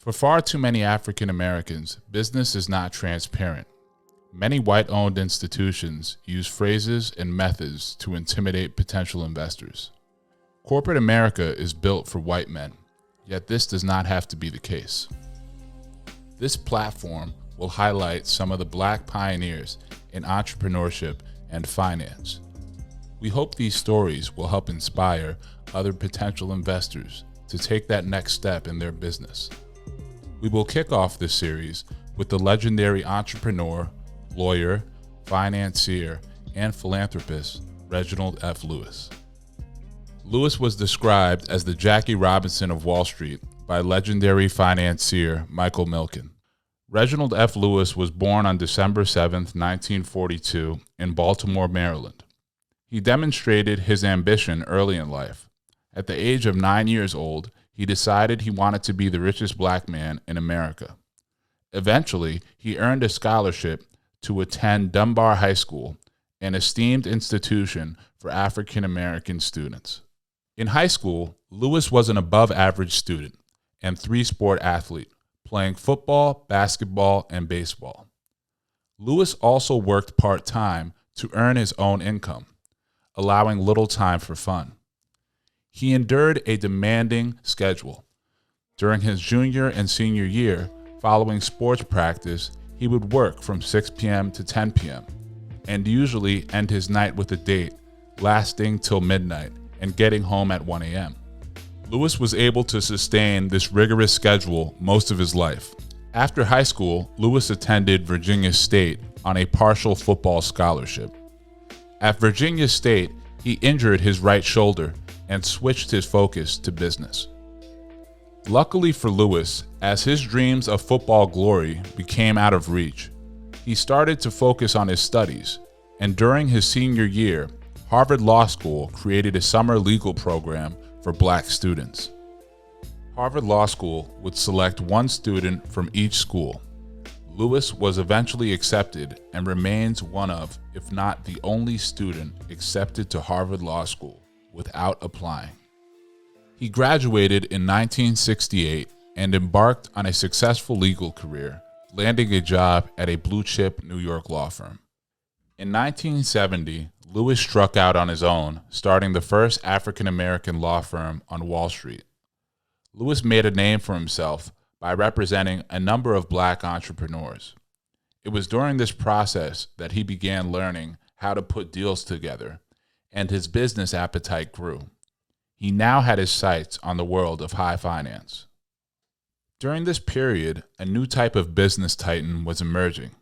For far too many African Americans, business is not transparent. Many white-owned institutions use phrases and methods to intimidate potential investors. Corporate America is built for white men, yet this does not have to be the case. This platform will highlight some of the Black pioneers in entrepreneurship and finance. We hope these stories will help inspire other potential investors to take that next step in their business. We will kick off this series with the legendary entrepreneur, lawyer, financier, and philanthropist, Reginald F. Lewis. Lewis was described as the Jackie Robinson of Wall Street by legendary financier Michael Milin. Reginald F. Lewis was born on December 7, 1942, in Baltimore, Maryland. He demonstrated his ambition early in life. At the age of 9 years old, he decided he wanted to be the richest black man in America. Eventually, he earned a scholarship to attend Dunbar High School, an esteemed institution for African American students. In high school, Lewis was an above-average student and three-sport athlete, playing football, basketball, and baseball. Lewis also worked part-time to earn his own income, allowing little time for fun. He endured a demanding schedule. During his junior and senior year, following sports practice, he would work from 6 p.m. to 10 p.m. and usually end his night with a date, lasting till midnight and getting home at 1 a.m. Lewis was able to sustain this rigorous schedule most of his life. After high school, Lewis attended Virginia State on a partial football scholarship. At Virginia State, he injured his right shoulder and switched his focus to business. Luckily for Lewis, as his dreams of football glory became out of reach, he started to focus on his studies, and during his senior year, Harvard Law School created a summer legal program for black students. Harvard Law School would select one student from each school. Lewis was eventually accepted and remains one of, if not the only student accepted to Harvard Law School without applying. He graduated in 1968 and embarked on a successful legal career, landing a job at a blue-chip New York law firm. In 1970, Lewis struck out on his own, starting the first African-American law firm on Wall Street. Lewis made a name for himself by representing a number of black entrepreneurs. It was during this process that he began learning how to put deals together, and his business appetite grew. He now had his sights on the world of high finance. During this period, a new type of business titan was emerging.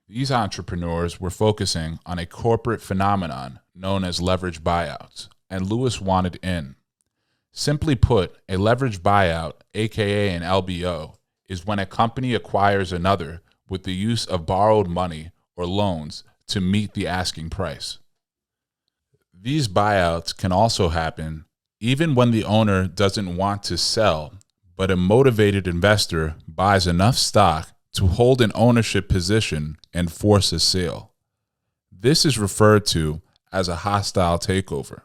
These entrepreneurs were focusing on a corporate phenomenon known as leverage buyouts, and Lewis wanted in. Simply put, a leverage buyout, aka an LBO, is when a company acquires another with the use of borrowed money or loans to meet the asking price. These buyouts can also happen even when the owner doesn't want to sell, but a motivated investor buys enough stock to hold an ownership position and force a sale. This is referred to as a hostile takeover.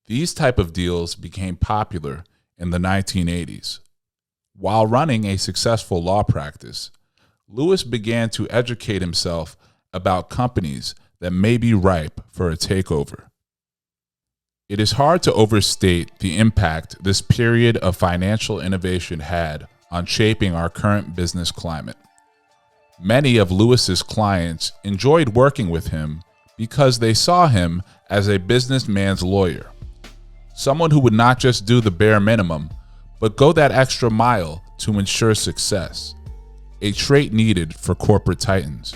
These type of deals became popular in the 1980s. While running a successful law practice, Lewis began to educate himself about companies that may be ripe for a takeover. It is hard to overstate the impact this period of financial innovation had on shaping our current business climate. Many of Lewis's clients enjoyed working with him because they saw him as a businessman's lawyer, someone who would not just do the bare minimum, but go that extra mile to ensure success, a trait needed for corporate titans.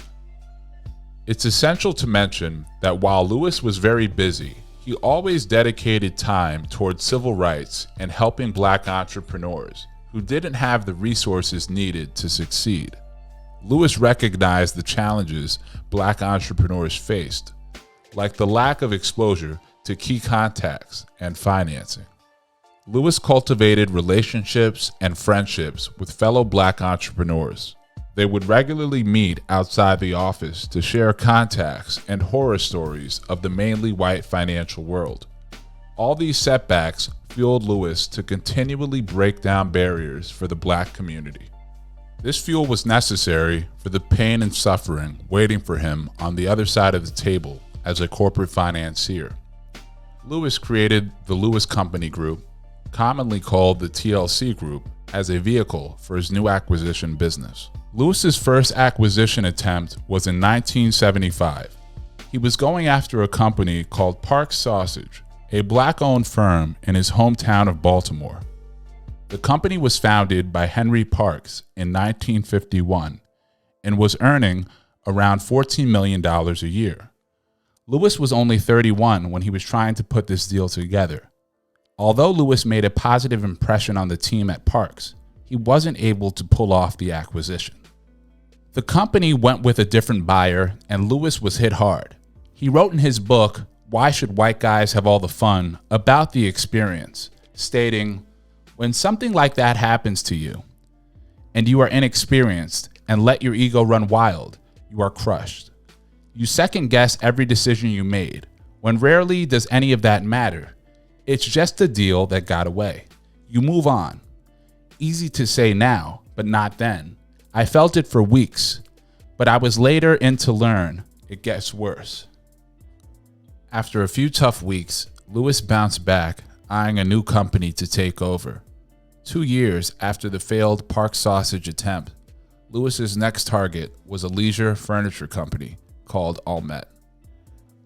It's essential to mention that while Lewis was very busy, he always dedicated time towards civil rights and helping black entrepreneurs who didn't have the resources needed to succeed. Lewis recognized the challenges black entrepreneurs faced, like the lack of exposure to key contacts and financing. Lewis cultivated relationships and friendships with fellow black entrepreneurs. They would regularly meet outside the office to share contacts and horror stories of the mainly white financial world. All these setbacks fueled Lewis to continually break down barriers for the black community. This fuel was necessary for the pain and suffering waiting for him on the other side of the table as a corporate financier. Lewis created the Lewis Company Group, commonly called the TLC Group, as a vehicle for his new acquisition business. Lewis's first acquisition attempt was in 1975. He was going after a company called Park Sausage, a black-owned firm in his hometown of Baltimore. The company was founded by Henry Parks in 1951 and was earning around $14 million a year. Lewis was only 31 when he was trying to put this deal together. Although Lewis made a positive impression on the team at Parks, he wasn't able to pull off the acquisition. The company went with a different buyer, and Lewis was hit hard. He wrote in his book, Why Should White Guys Have All the Fun?, about the experience, stating, "When something like that happens to you, and you are inexperienced and let your ego run wild, you are crushed. You second guess every decision you made, when rarely does any of that matter. It's just a deal that got away. You move on. Easy to say now, but not then. I felt it for weeks, but I was later in to learn it gets worse." After a few tough weeks, Lewis bounced back, eyeing a new company to take over. 2 years after the failed Park Sausage attempt, Lewis's next target was a leisure furniture company called Almet.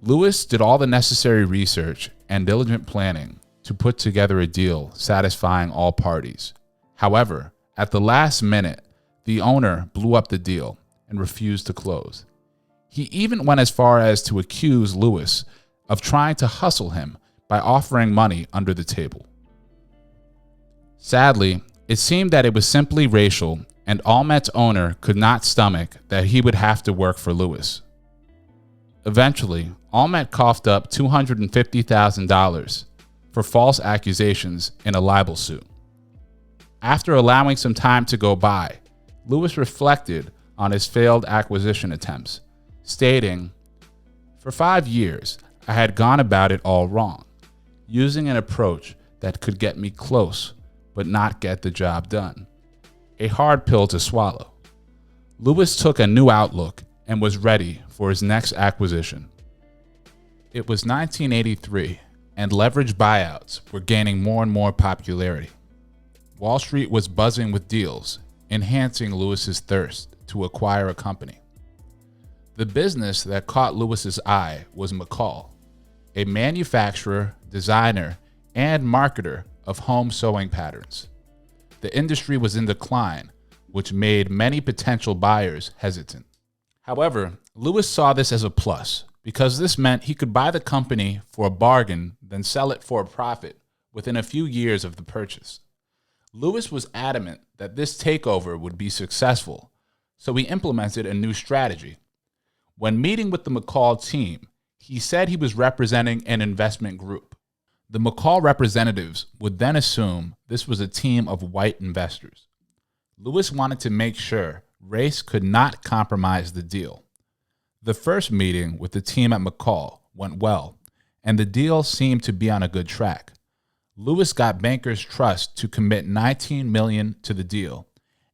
Lewis did all the necessary research and diligent planning to put together a deal satisfying all parties. However, at the last minute, the owner blew up the deal and refused to close. He even went as far as to accuse Lewis of trying to hustle him by offering money under the table. Sadly, it seemed that it was simply racial, and Almet's owner could not stomach that he would have to work for Lewis. Eventually, Almet coughed up $250,000 for false accusations in a libel suit. After allowing some time to go by, Lewis reflected on his failed acquisition attempts, stating, "For 5 years, I had gone about it all wrong, using an approach that could get me close but not get the job done. A hard pill to swallow." Lewis took a new outlook and was ready for his next acquisition. It was 1983, and leveraged buyouts were gaining more and more popularity. Wall Street was buzzing with deals, enhancing Lewis's thirst to acquire a company. The business that caught Lewis's eye was McCall, a manufacturer, designer, and marketer of home sewing patterns. The industry was in decline, which made many potential buyers hesitant. However, Lewis saw this as a plus because this meant he could buy the company for a bargain, then sell it for a profit within a few years of the purchase. Lewis was adamant that this takeover would be successful, so he implemented a new strategy. When meeting with the McCall team, he said he was representing an investment group. The McCall representatives would then assume this was a team of white investors. Lewis wanted to make sure race could not compromise the deal. The first meeting with the team at McCall went well, and the deal seemed to be on a good track. Lewis got bankers' trust to commit $19 million to the deal,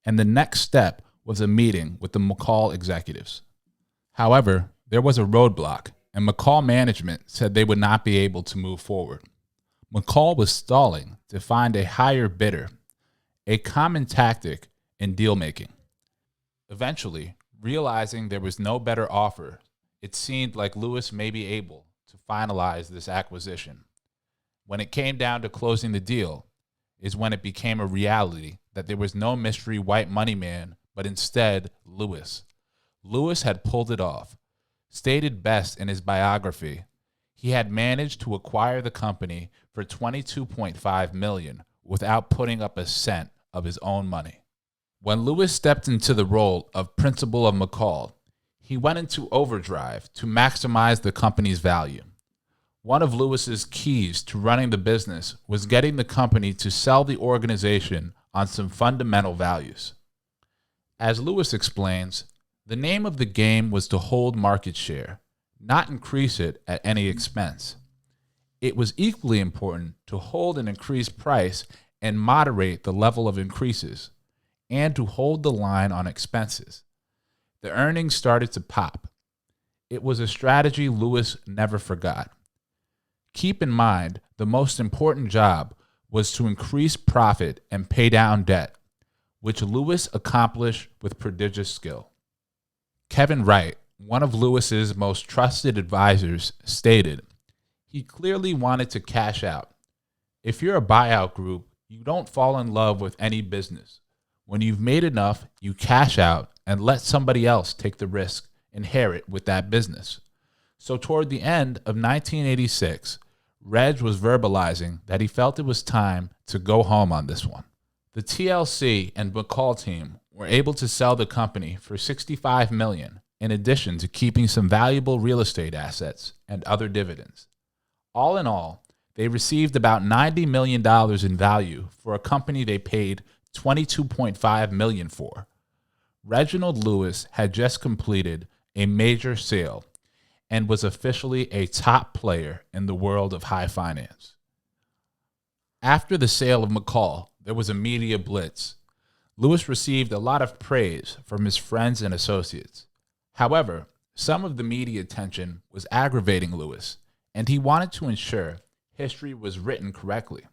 and the next step was a meeting with the McCall executives. However, there was a roadblock, and McCall management said they would not be able to move forward. McCall was stalling to find a higher bidder, a common tactic in deal-making. Eventually, realizing there was no better offer, it seemed like Lewis may be able to finalize this acquisition. When it came down to closing the deal is when it became a reality that there was no mystery white money man, but instead Lewis. Lewis had pulled it off. Stated best in his biography, he had managed to acquire the company for $22.5 million without putting up a cent of his own money. When Lewis stepped into the role of principal of McCall, he went into overdrive to maximize the company's value. One of Lewis's keys to running the business was getting the company to sell the organization on some fundamental values. As Lewis explains, the name of the game was to hold market share, not increase it at any expense. It was equally important to hold an increased price and moderate the level of increases, and to hold the line on expenses. The earnings started to pop. It was a strategy Lewis never forgot. Keep in mind, the most important job was to increase profit and pay down debt, which Lewis accomplished with prodigious skill. Kevin Wright, one of Lewis's most trusted advisors, stated, "He clearly wanted to cash out. If you're a buyout group, you don't fall in love with any business. When you've made enough, you cash out and let somebody else take the risk, inherit with that business." So toward the end of 1986, Reg was verbalizing that he felt it was time to go home on this one. The TLC and McCall team were able to sell the company for $65 million, in addition to keeping some valuable real estate assets and other dividends. All in all, they received about $90 million in value for a company they paid $22.5 million for. Reginald Lewis had just completed a major sale and was officially a top player in the world of high finance. After the sale of McCall, there was a media blitz. Lewis received a lot of praise from his friends and associates. However, some of the media attention was aggravating Lewis, and he wanted to ensure history was written correctly.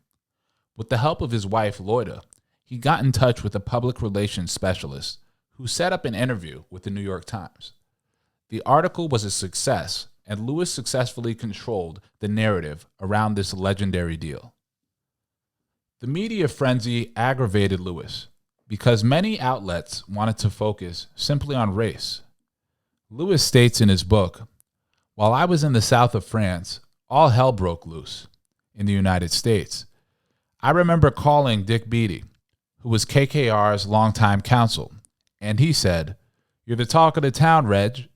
With the help of his wife, Loida, he got in touch with a public relations specialist who set up an interview with the New York Times. The article was a success, and Lewis successfully controlled the narrative around this legendary deal. The media frenzy aggravated Lewis because many outlets wanted to focus simply on race. Lewis states in his book, "While I was in the south of France, all hell broke loose in the United States. I remember calling Dick Beatty, who was KKR's longtime counsel, and he said, 'You're the talk of the town, Reg.'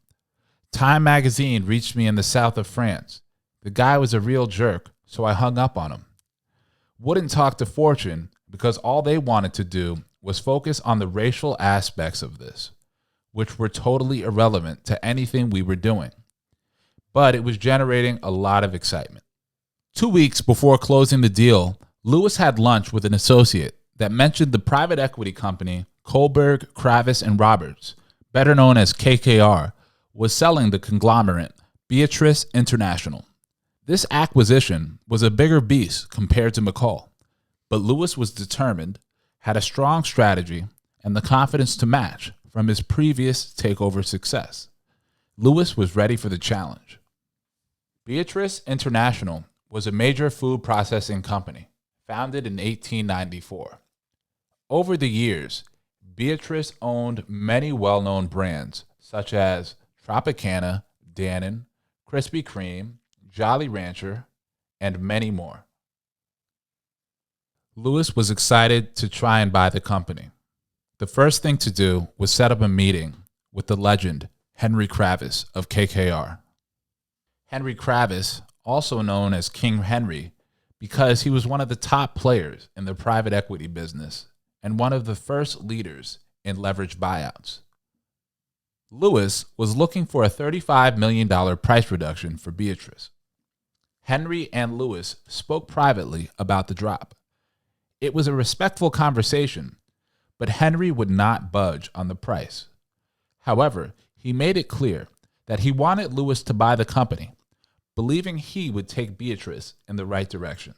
Time magazine reached me in the south of France. The guy was a real jerk, so I hung up on him. Wouldn't talk to Fortune because all they wanted to do was focus on the racial aspects of this, which were totally irrelevant to anything we were doing. But it was generating a lot of excitement." 2 weeks before closing the deal, Lewis had lunch with an associate that mentioned the private equity company Kohlberg, Kravis, and Roberts, better known as KKR, was selling the conglomerate Buyouts International. This acquisition was a bigger beast compared to McCall, but Lewis was determined, had a strong strategy, and the confidence to match from his previous takeover success. Lewis was ready for the challenge. Buyouts International was a major food processing company, founded in 1894. Over the years, Buyouts owned many well-known brands such as Tropicana, Dannon, Krispy Kreme, Jolly Rancher, and many more. Lewis was excited to try and buy the company. The first thing to do was set up a meeting with the legend Henry Kravis of KKR. Henry Kravis, also known as King Henry, because he was one of the top players in the private equity business and one of the first leaders in leveraged buyouts. Lewis was looking for a $35 million price reduction for Buyouts. Henry and Lewis spoke privately about the drop. It was a respectful conversation, but Henry would not budge on the price. However, he made it clear that he wanted Lewis to buy the company, believing he would take Buyouts in the right direction.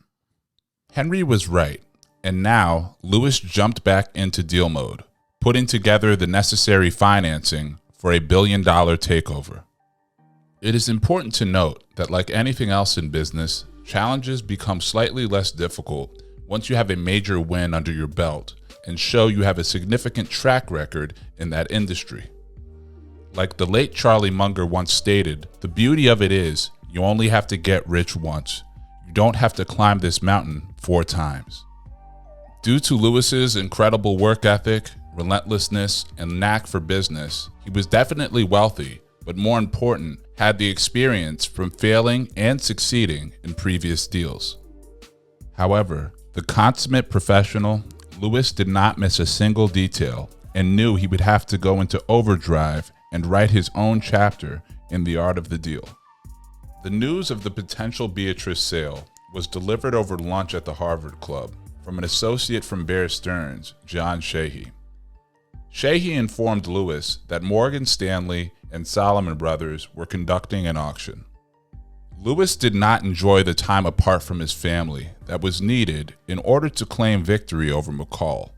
Henry was right, and now Lewis jumped back into deal mode, putting together the necessary financing for a $1 billion takeover. It is important to note that, like anything else in business, challenges become slightly less difficult once you have a major win under your belt and show you have a significant track record in that industry. Like the late Charlie Munger once stated, the beauty of it is you only have to get rich once. You don't have to climb this mountain 4 times. Due to Lewis's incredible work ethic, relentlessness, and knack for business, he was definitely wealthy, but more important, had the experience from failing and succeeding in previous deals. However, the consummate professional, Lewis did not miss a single detail and knew he would have to go into overdrive and write his own chapter in the art of the deal. The news of the potential Beatrice sale was delivered over lunch at the Harvard Club from an associate from Bear Stearns, John Sheehy. Sheehy informed Lewis that Morgan Stanley and Salomon Brothers were conducting an auction. Lewis did not enjoy the time apart from his family that was needed in order to claim victory over McCall.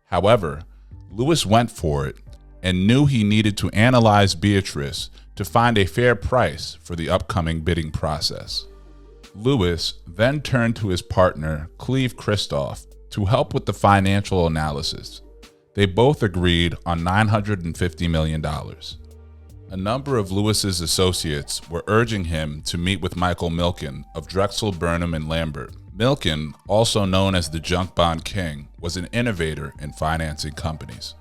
However, Lewis went for it and knew he needed to analyze Beatrice to find a fair price for the upcoming bidding process. Lewis then turned to his partner, Cleve Christoph, to help with the financial analysis. They both agreed on $950 million. A number of Lewis's associates were urging him to meet with Michael Milin of Drexel, Burnham & Lambert. Milin, also known as the junk bond king, was an innovator in financing companies.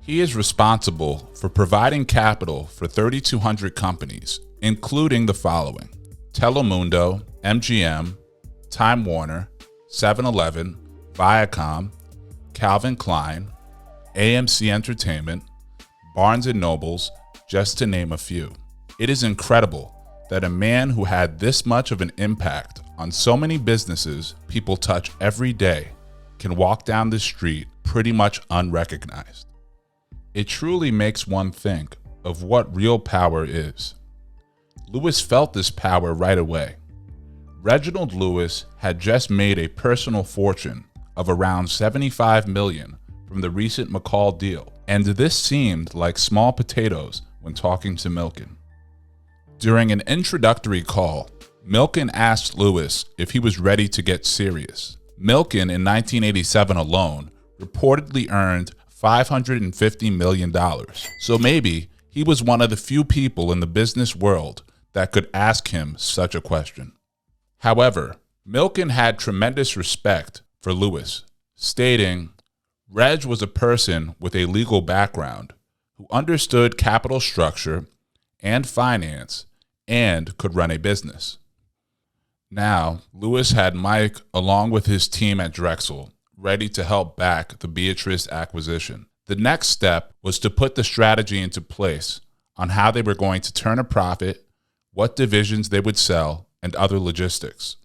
He is responsible for providing capital for 3,200 companies, including the following: Telemundo, MGM, Time Warner, 7-Eleven, Viacom, Calvin Klein, AMC Entertainment, Barnes & Nobles, just to name a few. It is incredible that a man who had this much of an impact on so many businesses people touch every day can walk down the street pretty much unrecognized. It truly makes one think of what real power is. Lewis felt this power right away. Reginald Lewis had just made a personal fortune of around $75 million from the recent McCall deal, and this seemed like small potatoes when talking to Milin. During an introductory call, Milin asked Lewis if he was ready to get serious. Milin, in 1987 alone, reportedly earned $550 million, so maybe he was one of the few people in the business world that could ask him such a question. However, Milin had tremendous respect for Lewis, stating, "Reg was a person with a legal background who understood capital structure and finance and could run a business." Now, Lewis had Mike, along with his team at Drexel, ready to help back the Beatrice acquisition. The next step was to put the strategy into place on how they were going to turn a profit, what divisions they would sell, and other logistics.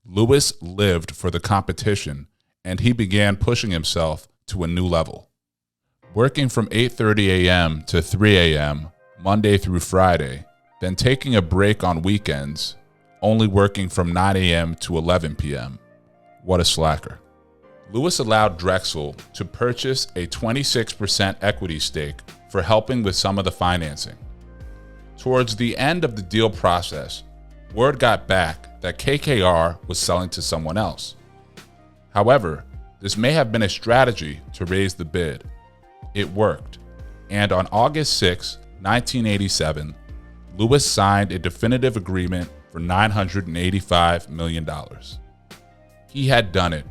Lewis lived for the competition, and he began pushing himself to a new level. Working from 8:30 a.m. to 3 a.m., Monday through Friday, then taking a break on weekends, only working from 9 a.m. to 11 p.m. What a slacker. Lewis allowed Drexel to purchase a 26% equity stake for helping with some of the financing. Towards the end of the deal process, word got back that KKR was selling to someone else. However, this may have been a strategy to raise the bid. It worked, and on August 6, 1987, Lewis signed a definitive agreement for $985 million. He had done it.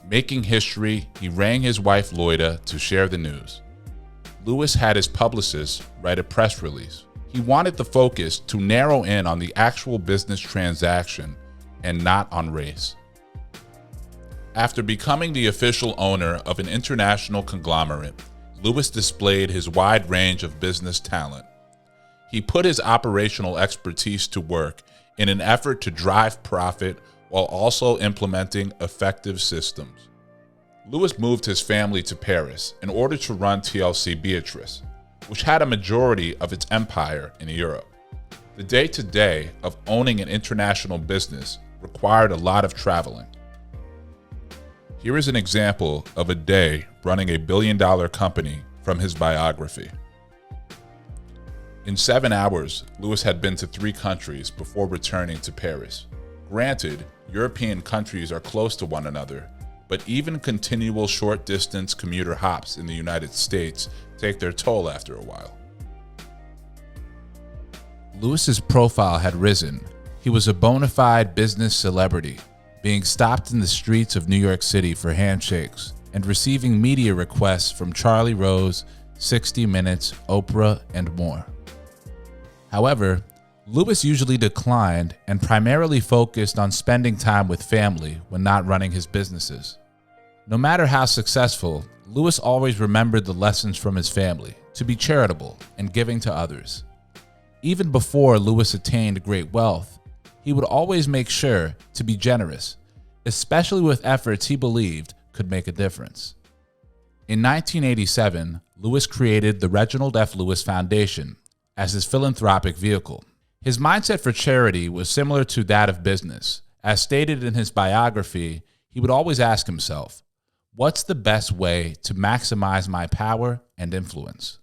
Making history, he rang his wife Loida to share the news. Lewis had his publicist write a press release. He wanted the focus to narrow in on the actual business transaction and not on race. After becoming the official owner of an international conglomerate, Lewis displayed his wide range of business talent. He put his operational expertise to work in an effort to drive profit while also implementing effective systems. Lewis moved his family to Paris in order to run TLC Beatrice, which had a majority of its empire in Europe. The day-to-day of owning an international business required a lot of traveling. Here is an example of a day running a billion-dollar company from his biography. In 7 hours, Lewis had been to 3 countries before returning to Paris. Granted, European countries are close to one another, but even continual short-distance commuter hops in the United States take their toll after a while. Lewis's profile had risen. He was a bona fide business celebrity, being stopped in the streets of New York City for handshakes and receiving media requests from Charlie Rose, 60 Minutes, Oprah, and more. However, Lewis usually declined and primarily focused on spending time with family when not running his businesses. No matter how successful, Lewis always remembered the lessons from his family, to be charitable and giving to others. even before Lewis attained great wealth, he would always make sure to be generous, especially with efforts he believed could make a difference. In 1987, Lewis created the Reginald F. Lewis Foundation as his philanthropic vehicle. His mindset for charity was similar to that of business. As stated in his biography, he would always ask himself, what's the best way to maximize my power and influence?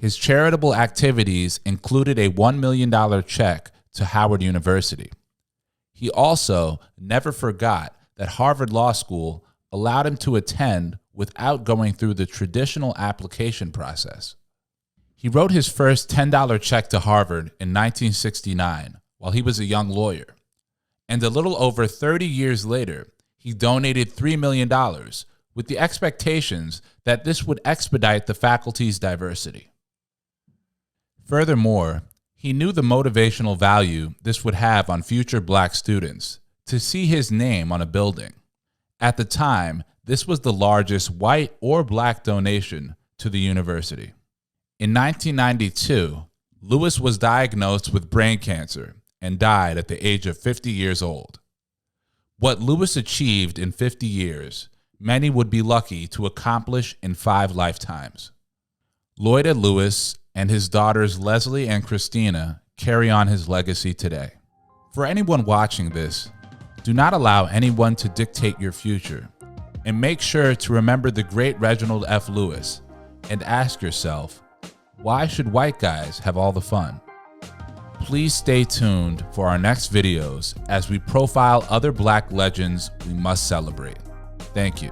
His charitable activities included a $1 million check to Howard University. He also never forgot that Harvard Law School allowed him to attend without going through the traditional application process. He wrote his first $10 check to Harvard in 1969 while he was a young lawyer. And a little over 30 years later, he donated $3 million with the expectations that this would expedite the faculty's diversity. Furthermore, he knew the motivational value this would have on future Black students to see his name on a building. At the time, this was the largest white or Black donation to the university. In 1992, Lewis was diagnosed with brain cancer and died at the age of 50 years old. What Lewis achieved in 50 years, many would be lucky to accomplish in 5 lifetimes. Lloyd Lewis and his daughters Leslie and Christina carry on his legacy today. For anyone watching this, do not allow anyone to dictate your future, and make sure to remember the great Reginald F. Lewis and ask yourself, why should white guys have all the fun? Please stay tuned for our next videos as we profile other Black legends we must celebrate. Thank you.